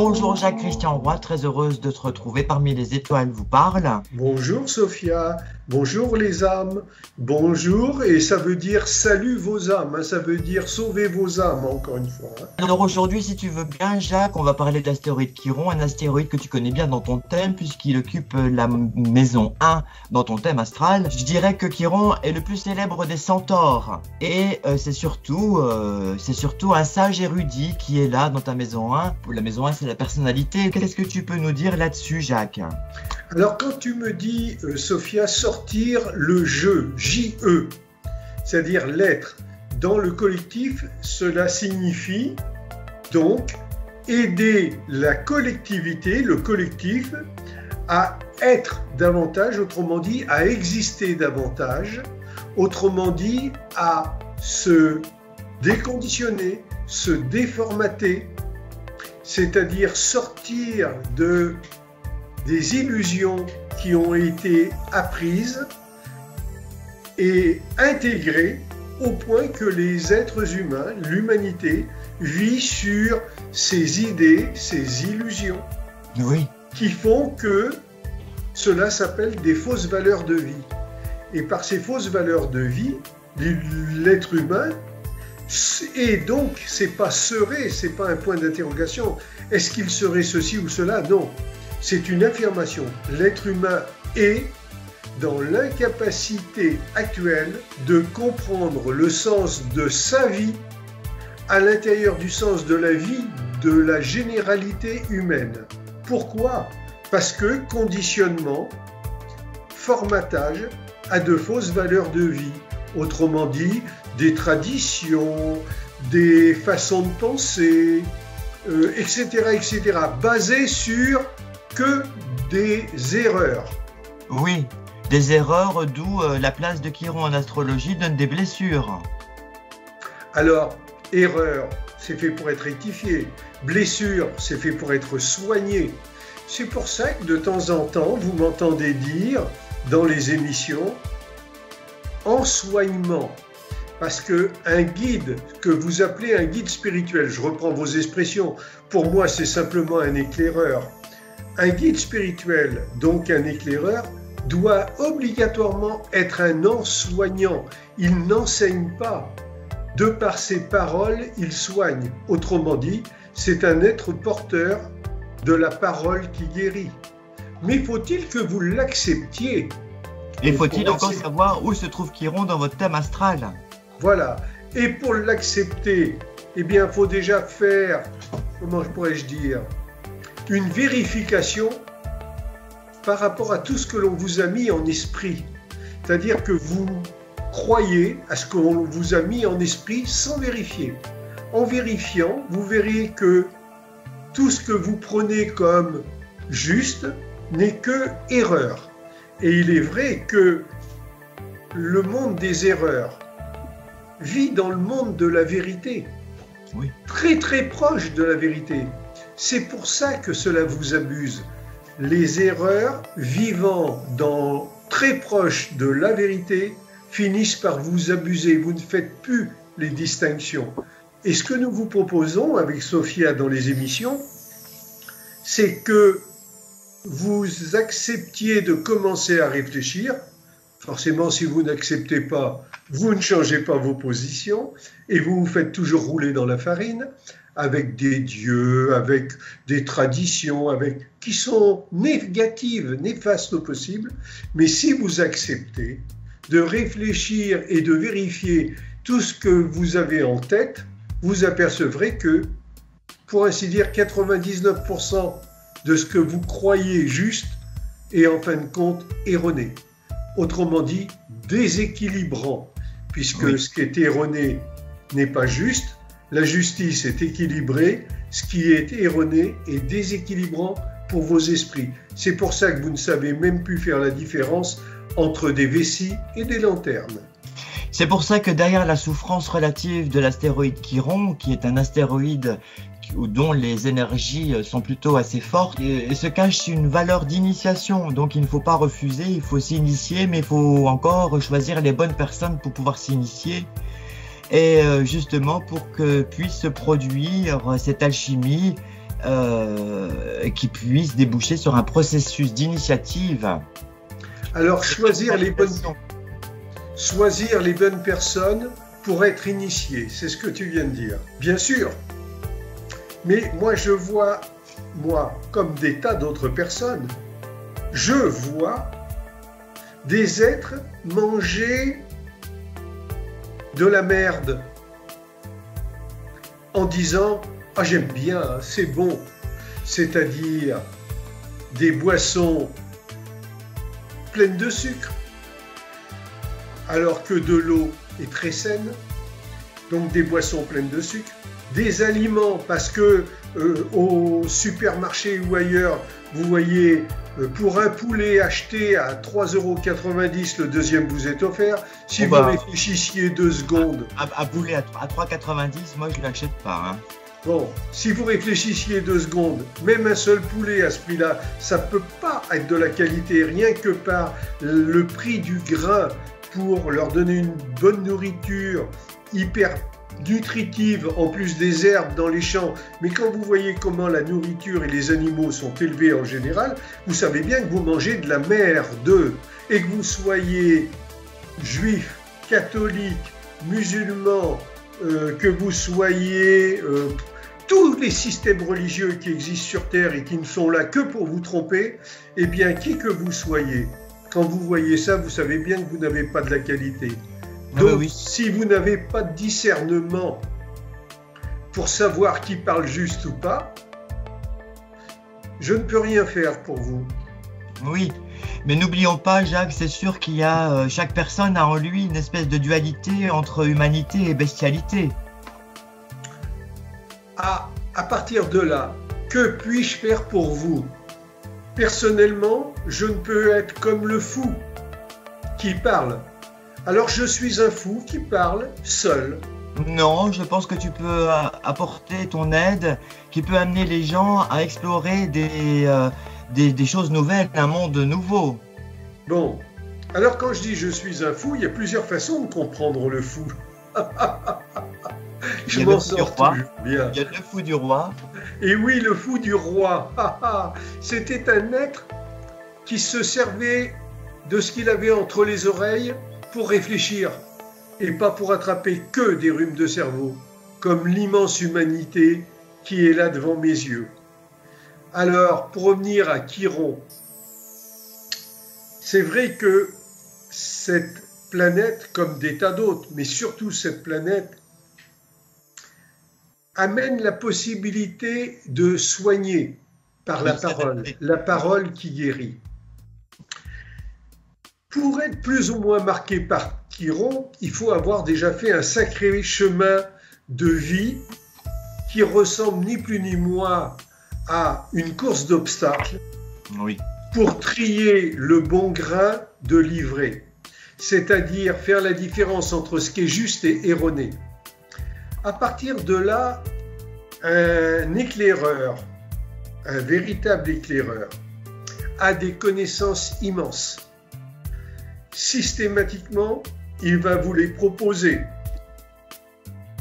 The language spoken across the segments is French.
Bonjour Jacques-Christian Roy, très heureuse de te retrouver parmi les étoiles vous parle. Bonjour Sophia, bonjour les âmes, bonjour et ça veut dire salut vos âmes, hein, ça veut dire sauver vos âmes encore une fois. Hein. Alors aujourd'hui, si tu veux bien Jacques, on va parler de l'astéroïde Chiron, un astéroïde que tu connais bien dans ton thème puisqu'il occupe la maison 1 dans ton thème astral. Je dirais que Chiron est le plus célèbre des centaures et c'est surtout un sage érudit qui est là dans ta maison 1. La maison 1 c'est la personnalité. Qu'est-ce que tu peux nous dire là-dessus Jacques? Alors quand tu me dis Sophia sortir le je, J-E, c'est-à-dire l'être dans le collectif, cela signifie donc aider la collectivité, le collectif, à être davantage, autrement dit, à exister davantage, autrement dit, à se déconditionner, se déformater, c'est-à-dire sortir des illusions qui ont été apprises et intégrées au point que les êtres humains, l'humanité, vit sur ces idées, ces illusions, oui, qui font que cela s'appelle des fausses valeurs de vie. Et par ces fausses valeurs de vie, l'être humain, et donc c'est pas un point d'interrogation, est-ce qu'il serait ceci ou cela? Non, c'est une affirmation. L'être humain est dans l'incapacité actuelle de comprendre le sens de sa vie à l'intérieur du sens de la vie de la généralité humaine. Pourquoi? Parce que conditionnement, formatage à de fausses valeurs de vie. Autrement dit, des traditions, des façons de penser, etc., basées sur que des erreurs. Oui, des erreurs d'où la place de Chiron en astrologie donne des blessures. Alors, erreur, c'est fait pour être rectifié. Blessure, c'est fait pour être soigné. C'est pour ça que de temps en temps, vous m'entendez dire dans les émissions ensoignement. Parce qu'un guide, que vous appelez un guide spirituel, je reprends vos expressions, pour moi c'est simplement un éclaireur. Un guide spirituel, donc un éclaireur, doit obligatoirement être un ensoignant. Il n'enseigne pas. De par ses paroles, il soigne. Autrement dit, c'est un être porteur de la parole qui guérit. Mais faut-il que vous l'acceptiez? Et faut-il encore savoir où se trouve Chiron dans votre thème astral? Voilà. Et pour l'accepter, eh bien, il faut déjà faire, comment pourrais-je dire, une vérification par rapport à tout ce que l'on vous a mis en esprit. C'est-à-dire que vous croyez à ce qu'on vous a mis en esprit sans vérifier. En vérifiant, vous verrez que tout ce que vous prenez comme juste n'est que erreur. Et il est vrai que le monde des erreurs vit dans le monde de la vérité, oui, très très proche de la vérité. C'est pour ça que cela vous abuse. Les erreurs vivant très proche de la vérité finissent par vous abuser. Vous ne faites plus les distinctions. Et ce que nous vous proposons avec Sophia dans les émissions, c'est que vous acceptiez de commencer à réfléchir. Forcément, si vous n'acceptez pas, vous ne changez pas vos positions et vous vous faites toujours rouler dans la farine avec des dieux, avec des traditions, qui sont négatives, néfastes au possible. Mais si vous acceptez de réfléchir et de vérifier tout ce que vous avez en tête, vous apercevrez que, pour ainsi dire, 99% de ce que vous croyez juste est en fin de compte erroné. Autrement dit, déséquilibrant, puisque oui, ce qui est erroné n'est pas juste, la justice est équilibrée, ce qui est erroné est déséquilibrant pour vos esprits. C'est pour ça que vous ne savez même plus faire la différence entre des vessies et des lanternes. C'est pour ça que derrière la souffrance relative de l'astéroïde Chiron, qui est un astéroïde dont les énergies sont plutôt assez fortes, et se cache une valeur d'initiation. Donc il ne faut pas refuser, il faut s'initier, mais il faut encore choisir les bonnes personnes pour pouvoir s'initier. Et justement pour que puisse se produire cette alchimie qui puisse déboucher sur un processus d'initiative. Alors, choisir les bonnes personnes pour être initié, c'est ce que tu viens de dire. Bien sûr. Mais moi, je vois, comme des tas d'autres personnes, je vois des êtres manger de la merde en disant « Ah, j'aime bien, c'est bon », c'est-à-dire des boissons pleines de sucre, alors que de l'eau est très saine, donc des boissons pleines de sucre, des aliments, parce que au supermarché ou ailleurs, vous voyez, pour un poulet acheté à 3,90 €, le deuxième vous est offert. Si vous réfléchissiez 2 secondes... Un poulet à 3,90 €, moi je ne l'achète pas. Hein. Bon, si vous réfléchissiez 2 secondes, même un seul poulet à ce prix-là, ça ne peut pas être de la qualité, rien que par le prix du grain pour leur donner une bonne nourriture hyper nutritive, en plus des herbes dans les champs. Mais quand vous voyez comment la nourriture et les animaux sont élevés en général, vous savez bien que vous mangez de la merde. Et que vous soyez juif, catholique, musulman, que vous soyez tous les systèmes religieux qui existent sur Terre et qui ne sont là que pour vous tromper, eh bien, qui que vous soyez, quand vous voyez ça, vous savez bien que vous n'avez pas de la qualité. Donc, oui. Si vous n'avez pas de discernement pour savoir qui parle juste ou pas, je ne peux rien faire pour vous. Oui, mais n'oublions pas, Jacques, c'est sûr qu'il y a, chaque personne a en lui une espèce de dualité entre humanité et bestialité. À partir de là, que puis-je faire pour vous? Personnellement, je ne peux être comme le fou qui parle. Alors je suis un fou qui parle seul. Non, je pense que tu peux apporter ton aide, qui peut amener les gens à explorer des choses nouvelles, un monde nouveau. Bon, alors quand je dis je suis un fou, il y a plusieurs façons de comprendre le fou. Je m'en sors toujours bien. Il y a le fou du roi. Et oui, le fou du roi. C'était un être qui se servait de ce qu'il avait entre les oreilles pour réfléchir et pas pour attraper que des rhumes de cerveau, comme l'immense humanité qui est là devant mes yeux. Alors, pour revenir à Chiron, c'est vrai que cette planète, comme des tas d'autres, mais surtout cette planète, amène la possibilité de soigner par la parole qui guérit. Pour être plus ou moins marqué par Chiron, il faut avoir déjà fait un sacré chemin de vie qui ressemble ni plus ni moins à une course d'obstacles pour trier le bon grain de l'ivraie, c'est-à-dire faire la différence entre ce qui est juste et erroné. À partir de là, un éclaireur, un véritable éclaireur, a des connaissances immenses. Systématiquement, il va vous les proposer.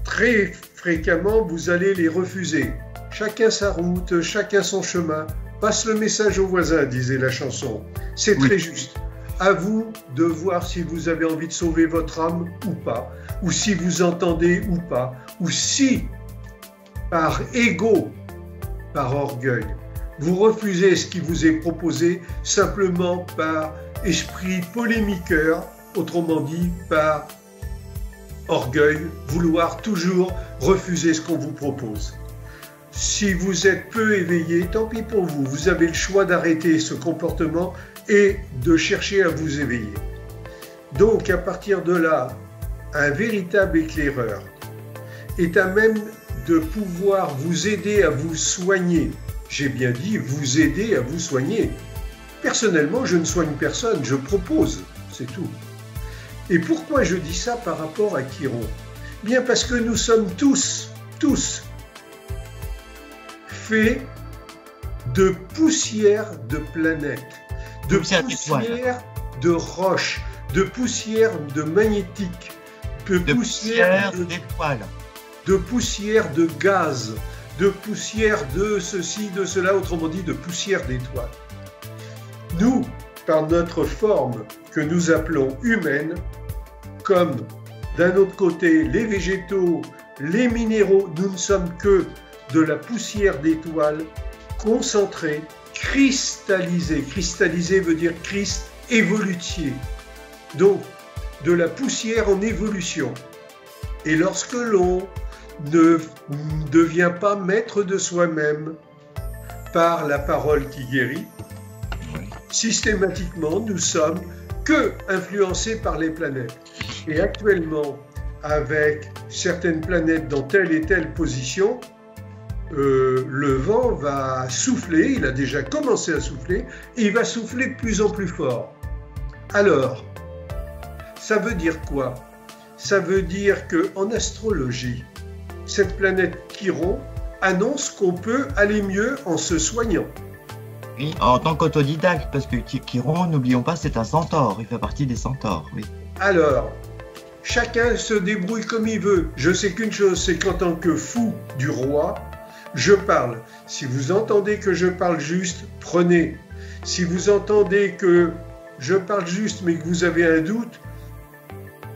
Très fréquemment, vous allez les refuser. Chacun sa route, chacun son chemin. Passe le message au voisin, disait la chanson. C'est très juste. À vous de voir si vous avez envie de sauver votre âme ou pas, ou si vous entendez ou pas, ou si, par ego, par orgueil, vous refusez ce qui vous est proposé simplement par esprit polémiqueur, autrement dit par orgueil, vouloir toujours refuser ce qu'on vous propose. Si vous êtes peu éveillé, tant pis pour vous, vous avez le choix d'arrêter ce comportement et de chercher à vous éveiller. Donc à partir de là, un véritable éclaireur est à même de pouvoir vous aider à vous soigner. J'ai bien dit vous aider à vous soigner. Personnellement, je ne soigne personne, je propose, c'est tout. Et pourquoi je dis ça par rapport à Chiron? Bien parce que nous sommes tous faits de poussière de planètes, de poussière de roches, de poussière de magnétique, de poussière d'étoiles, de poussière de gaz, de poussière de ceci, de cela, autrement dit de poussière d'étoiles. Nous, par notre forme que nous appelons humaine, comme d'un autre côté les végétaux, les minéraux, nous ne sommes que de la poussière d'étoiles concentrée, cristallisée. Cristallisée veut dire Christ évolutier. Donc, de la poussière en évolution. Et lorsque l'on ne devient pas maître de soi-même par la parole qui guérit, systématiquement, nous sommes que influencés par les planètes. Et actuellement, avec certaines planètes dans telle et telle position, le vent va souffler, il a déjà commencé à souffler, et il va souffler de plus en plus fort. Alors, ça veut dire quoi? Ça veut dire qu'en astrologie, cette planète Chiron annonce qu'on peut aller mieux en se soignant. Oui, en tant qu'autodidacte, parce que Chiron, n'oublions pas, c'est un centaure, il fait partie des centaures, oui. Alors, chacun se débrouille comme il veut. Je sais qu'une chose, c'est qu'en tant que fou du roi, je parle. Si vous entendez que je parle juste, prenez. Si vous entendez que je parle juste mais que vous avez un doute,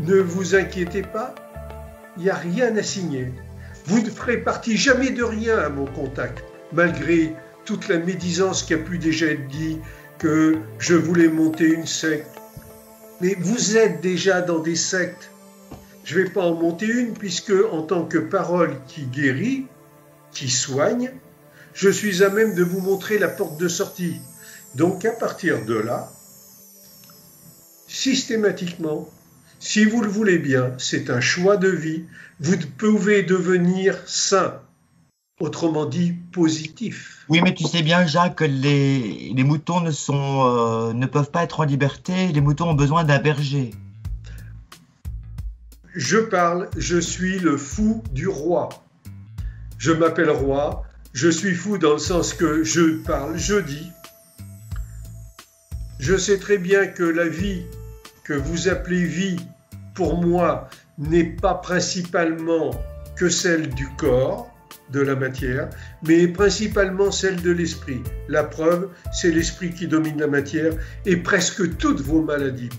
ne vous inquiétez pas, il n'y a rien à signer. Vous ne ferez partie jamais de rien à mon contact, malgré toute la médisance qui a pu déjà être dit, que je voulais monter une secte. Mais vous êtes déjà dans des sectes. Je ne vais pas en monter une, puisque en tant que parole qui guérit, qui soigne, je suis à même de vous montrer la porte de sortie. Donc à partir de là, systématiquement, si vous le voulez bien, c'est un choix de vie, vous pouvez devenir sain, autrement dit positif. Oui, mais tu sais bien, Jacques, que les moutons ne peuvent pas être en liberté, les moutons ont besoin d'un berger. Je parle, je suis le fou du roi. Je m'appelle roi, je suis fou dans le sens que je parle, je dis. Je sais très bien que la vie que vous appelez vie, pour moi, n'est pas principalement que celle du corps, de la matière, mais principalement celle de l'esprit. La preuve, c'est l'esprit qui domine la matière, et presque toutes vos maladies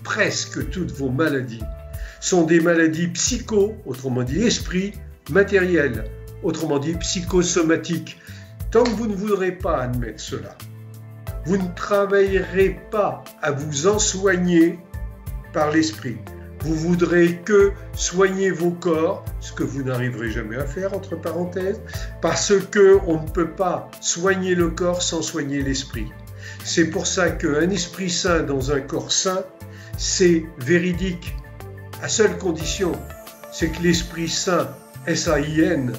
sont des maladies psycho, autrement dit esprit, matérielles, autrement dit psychosomatiques. Tant que vous ne voudrez pas admettre cela, vous ne travaillerez pas à vous en soigner par l'esprit. Vous voudrez que soigner vos corps, ce que vous n'arriverez jamais à faire, entre parenthèses, parce qu'on ne peut pas soigner le corps sans soigner l'esprit. C'est pour ça qu'un esprit sain dans un corps sain, c'est véridique. À seule condition, c'est que l'esprit sain, S-A-I-N,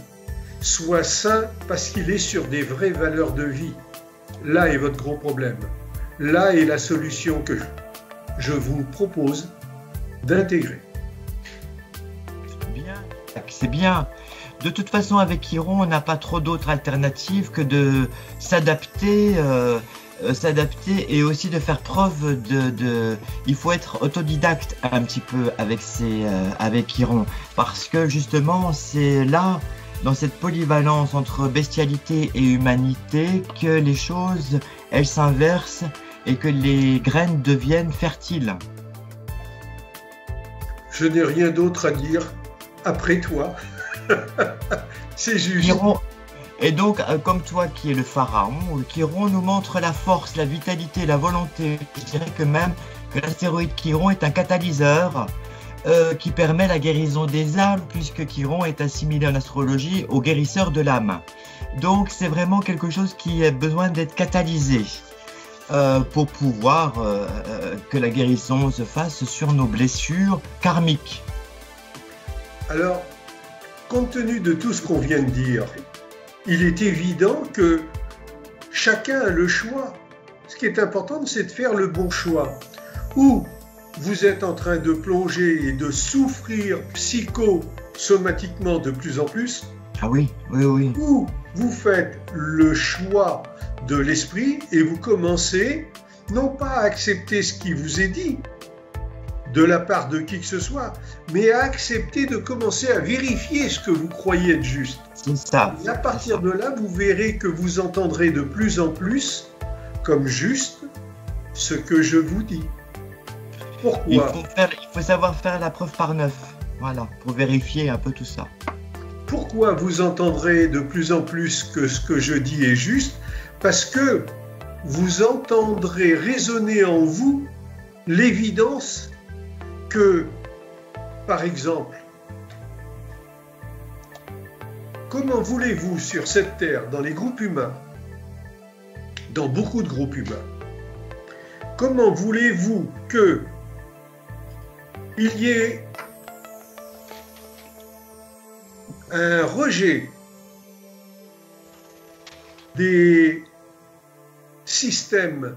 soit sain parce qu'il est sur des vraies valeurs de vie. Là est votre gros problème. Là est la solution que je vous propose d'intégrer. C'est bien. De toute façon, avec Chiron, on n'a pas trop d'autres alternatives que de s'adapter et aussi de faire preuve il faut être autodidacte un petit peu avec Chiron, parce que justement, c'est là, dans cette polyvalence entre bestialité et humanité, que les choses, elles s'inversent et que les graines deviennent fertiles. Je n'ai rien d'autre à dire après toi. C'est juste. Chiron, et donc, comme toi qui es le pharaon, Chiron nous montre la force, la vitalité, la volonté. Je dirais que même que l'astéroïde Chiron est un catalyseur qui permet la guérison des âmes, puisque Chiron est assimilé en astrologie au guérisseur de l'âme. Donc, c'est vraiment quelque chose qui a besoin d'être catalysé pour pouvoir que la guérison se fasse sur nos blessures karmiques. Alors, compte tenu de tout ce qu'on vient de dire, il est évident que chacun a le choix. Ce qui est important, c'est de faire le bon choix. Ou vous êtes en train de plonger et de souffrir psychosomatiquement de plus en plus. Ah oui, oui, oui. Ou vous faites le choix de l'esprit et vous commencez non pas à accepter ce qui vous est dit, de la part de qui que ce soit, mais à accepter de commencer à vérifier ce que vous croyez être juste. C'est ça. Et à partir de là, vous verrez que vous entendrez de plus en plus comme juste ce que je vous dis. Pourquoi ? Il faut savoir faire la preuve par neuf, voilà, pour vérifier un peu tout ça. Pourquoi vous entendrez de plus en plus que ce que je dis est juste ? Parce que vous entendrez résonner en vous l'évidence que, par exemple, comment voulez-vous sur cette terre, dans les groupes humains, dans beaucoup de groupes humains, comment voulez-vous que il y ait un rejet des systèmes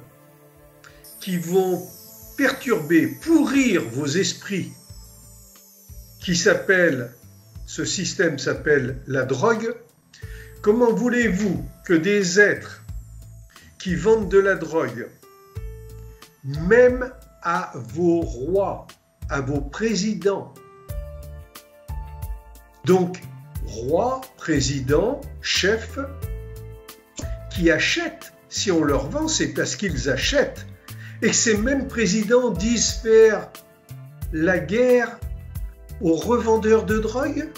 qui vont perturber, pourrir vos esprits, ce système s'appelle la drogue. Comment voulez-vous que des êtres qui vendent de la drogue, même à vos rois, à vos présidents, donc rois, présidents, chefs, qui achètent, si on leur vend, c'est parce qu'ils achètent, et que ces mêmes présidents disent faire la guerre aux revendeurs de drogue?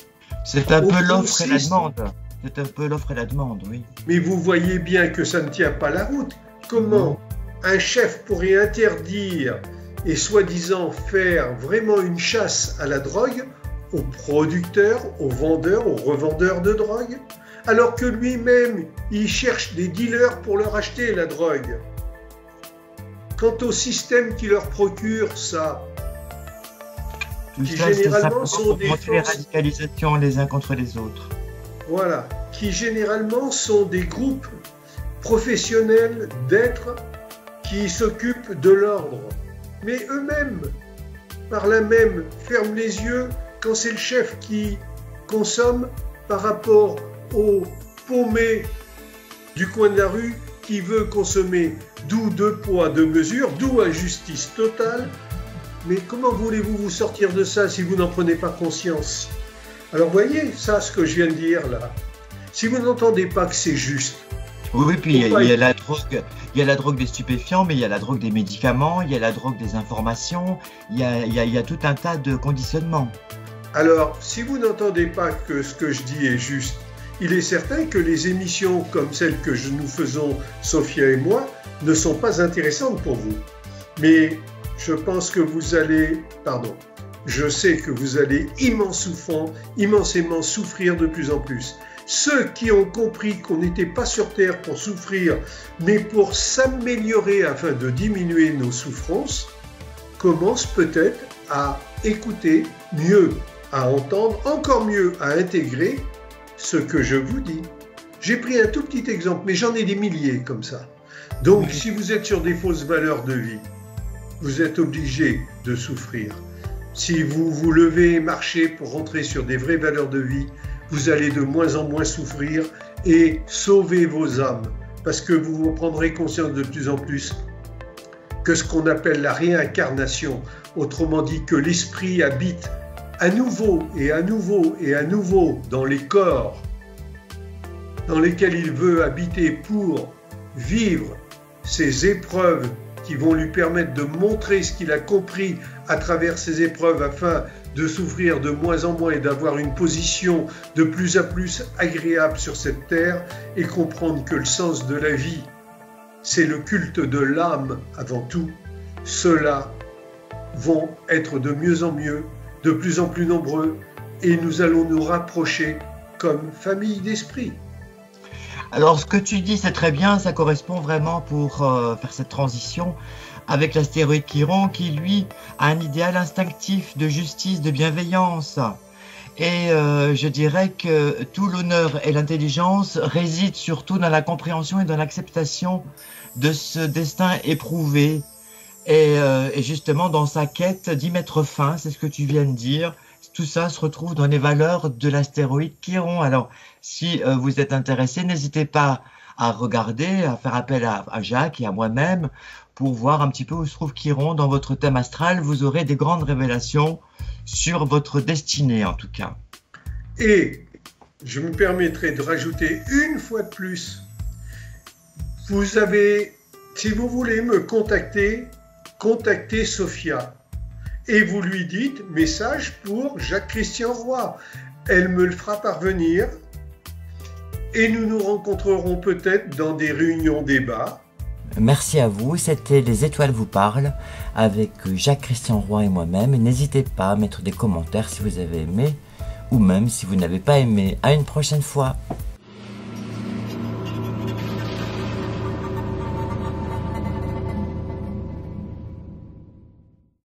C'est un peu l'offre et la demande. C'est un peu l'offre et la demande, oui. Mais vous voyez bien que ça ne tient pas la route. Comment un chef pourrait interdire et soi-disant faire vraiment une chasse à la drogue aux producteurs, aux vendeurs, aux revendeurs de drogue, alors que lui-même, il cherche des dealers pour leur acheter la drogue? Quant au système qui leur procure ça, qui généralement sont des forces... les radicalisations les uns contre les autres. Voilà, qui généralement sont des groupes professionnels d'êtres qui s'occupent de l'ordre. Mais eux-mêmes, par là même, ferment les yeux quand c'est le chef qui consomme par rapport au paumé du coin de la rue qui veut consommer, d'où deux poids, deux mesures, d'où injustice totale. Mais comment voulez-vous vous sortir de ça si vous n'en prenez pas conscience? Alors voyez, ça, ce que je viens de dire là, si vous n'entendez pas que c'est juste. Oui, puis il y a la drogue, il y a la drogue des stupéfiants, mais il y a la drogue des médicaments, il y a la drogue des informations, il y a tout un tas de conditionnements. Alors, si vous n'entendez pas que ce que je dis est juste, il est certain que les émissions comme celles que nous faisons, Sophia et moi, ne sont pas intéressantes pour vous. Mais je pense que vous allez, je sais que vous allez immensément souffrir de plus en plus. Ceux qui ont compris qu'on n'était pas sur Terre pour souffrir, mais pour s'améliorer afin de diminuer nos souffrances, commencent peut-être à écouter mieux, à entendre, encore mieux à intégrer ce que je vous dis. J'ai pris un tout petit exemple, mais j'en ai des milliers comme ça. Donc, si vous êtes sur des fausses valeurs de vie, vous êtes obligé de souffrir. Si vous vous levez et marchez pour rentrer sur des vraies valeurs de vie, vous allez de moins en moins souffrir et sauver vos âmes. Parce que vous prendrez conscience de plus en plus que ce qu'on appelle la réincarnation, autrement dit que l'esprit habite à nouveau et à nouveau et à nouveau dans les corps dans lesquels il veut habiter pour vivre ces épreuves qui vont lui permettre de montrer ce qu'il a compris à travers ces épreuves afin de souffrir de moins en moins et d'avoir une position de plus en plus agréable sur cette terre et comprendre que le sens de la vie, c'est le culte de l'âme avant tout. Ceux-là vont être de mieux en mieux, de plus en plus nombreux et nous allons nous rapprocher comme famille d'esprit. Alors, ce que tu dis, c'est très bien, ça correspond vraiment pour faire cette transition avec l'astéroïde Chiron qui, lui, a un idéal instinctif de justice, de bienveillance. Et je dirais que tout l'honneur et l'intelligence résident surtout dans la compréhension et dans l'acceptation de ce destin éprouvé et justement dans sa quête d'y mettre fin, c'est ce que tu viens de dire. Tout ça se retrouve dans les valeurs de l'astéroïde Chiron. Alors, si vous êtes intéressé, n'hésitez pas à regarder, à faire appel à Jacques et à moi-même pour voir un petit peu où se trouve Chiron dans votre thème astral. Vous aurez des grandes révélations sur votre destinée en tout cas. Et je me permettrai de rajouter une fois de plus, vous avez, si vous voulez me contacter, contactez Sophia. Et vous lui dites, message pour Jacques-Christian Roy. Elle me le fera parvenir et nous nous rencontrerons peut-être dans des réunions débats. Merci à vous, c'était Les Étoiles vous parlent avec Jacques-Christian Roy et moi-même. N'hésitez pas à mettre des commentaires si vous avez aimé ou même si vous n'avez pas aimé. À une prochaine fois.